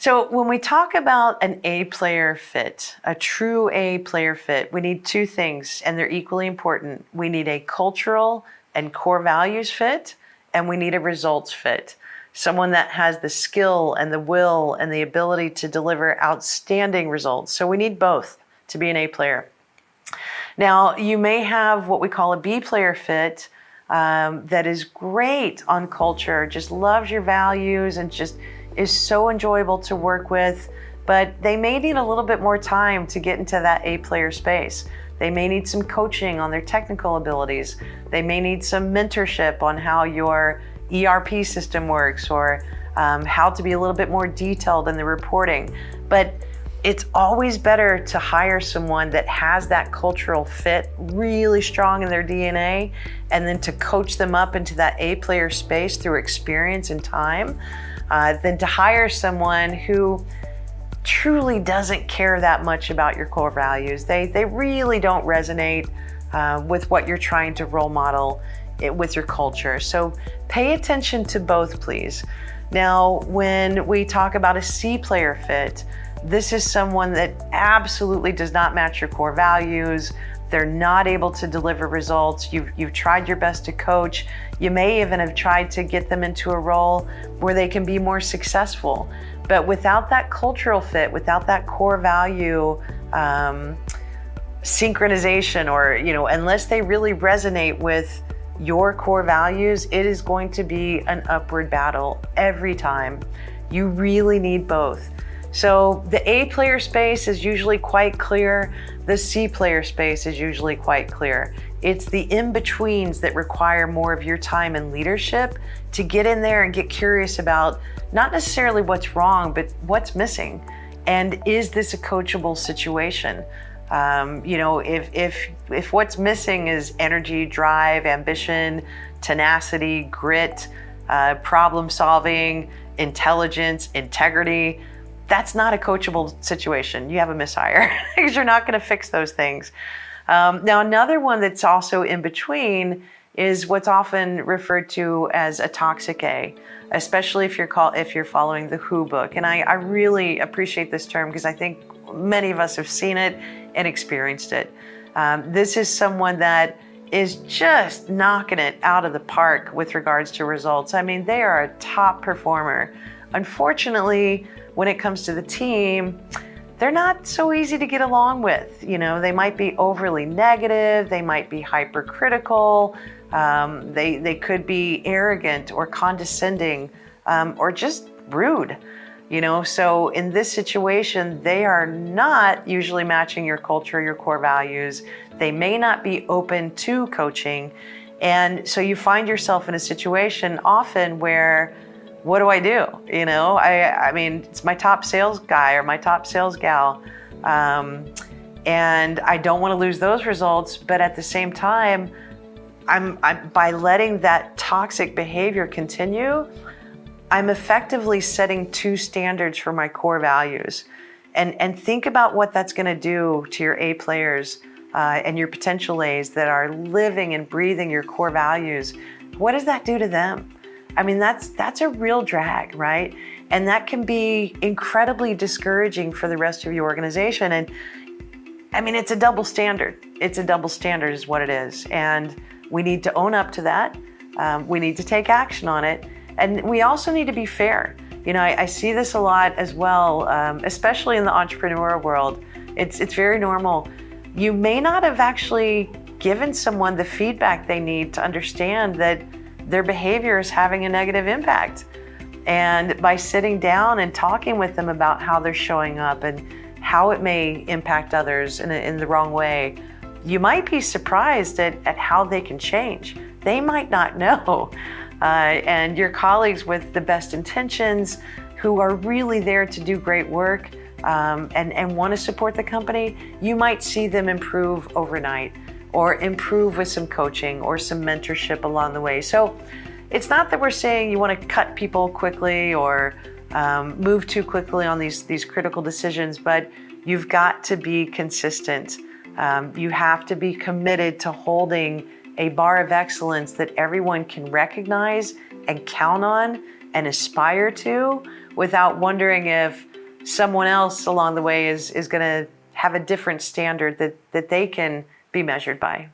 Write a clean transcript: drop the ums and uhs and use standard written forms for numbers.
So when we talk about an A player fit, a true A player fit, we need two things, and they're equally important. We need a cultural and core values fit, and we need a results fit. Someone that has the skill and the will and the ability to deliver outstanding results. So we need both to be an A player. Now, you may have what we call a B player fit that is great on culture, just loves your values and just is so enjoyable to work with, but they may need a little bit more time to get into that A player space. They may need some coaching on their technical abilities. They may need some mentorship on how your ERP system works, or how to be a little bit more detailed in the reporting. But it's always better to hire someone that has that cultural fit really strong in their DNA, and then to coach them up into that A player space through experience and time, than to hire someone who truly doesn't care that much about your core values. They really don't resonate with what you're trying to role model with your culture. So pay attention to both, please. Now, when we talk about a C player fit, this is someone that absolutely does not match your core values. They're not able to deliver results. You've tried your best to coach. You may even have tried to get them into a role where they can be more successful. But without that cultural fit, without that core value synchronization, or unless they really resonate with your core values, it is going to be an upward battle every time. You really need both. So the A player space is usually quite clear. The C player space is usually quite clear. It's the in-betweens that require more of your time and leadership to get in there and get curious about not necessarily what's wrong, but what's missing. And is this a coachable situation? If what's missing is energy, drive, ambition, tenacity, grit, problem solving, intelligence, integrity, that's not a coachable situation. You have a mishire because you're not going to fix those things. Now, another one that's also in between is what's often referred to as a toxic A, especially if you're following the WHO book. And I really appreciate this term because I think many of us have seen it and experienced it. This is someone that is just knocking it out of the park with regards to results. I mean, they are a top performer. Unfortunately, when it comes to the team, they're not so easy to get along with. They might be overly negative, they might be hypercritical, they could be arrogant or condescending, or just rude. So in this situation, they are not usually matching your culture, your core values. They may not be open to coaching. And so you find yourself in a situation often where, what do I do? I mean, it's my top sales guy or my top sales gal. And I don't want to lose those results. But at the same time, I'm by letting that toxic behavior continue, I'm effectively setting two standards for my core values. And think about what that's going to do to your A players and your potential A's that are living and breathing your core values. What does that do to them? I mean, that's a real drag, right? And that can be incredibly discouraging for the rest of your organization. And I mean, it's a double standard. It's a double standard is what it is. And we need to own up to that. We need to take action on it. And we also need to be fair. I see this a lot as well, especially in the entrepreneurial world. It's very normal. You may not have actually given someone the feedback they need to understand that their behavior is having a negative impact. And by sitting down and talking with them about how they're showing up and how it may impact others in the wrong way, you might be surprised at how they can change. They might not know. And your colleagues with the best intentions, who are really there to do great work and want to support the company, you might see them improve overnight, or improve with some coaching or some mentorship along the way. So it's not that we're saying you want to cut people quickly or move too quickly on these critical decisions, but you've got to be consistent. You have to be committed to holding a bar of excellence that everyone can recognize and count on and aspire to, without wondering if someone else along the way is going to have a different standard that they can be measured by.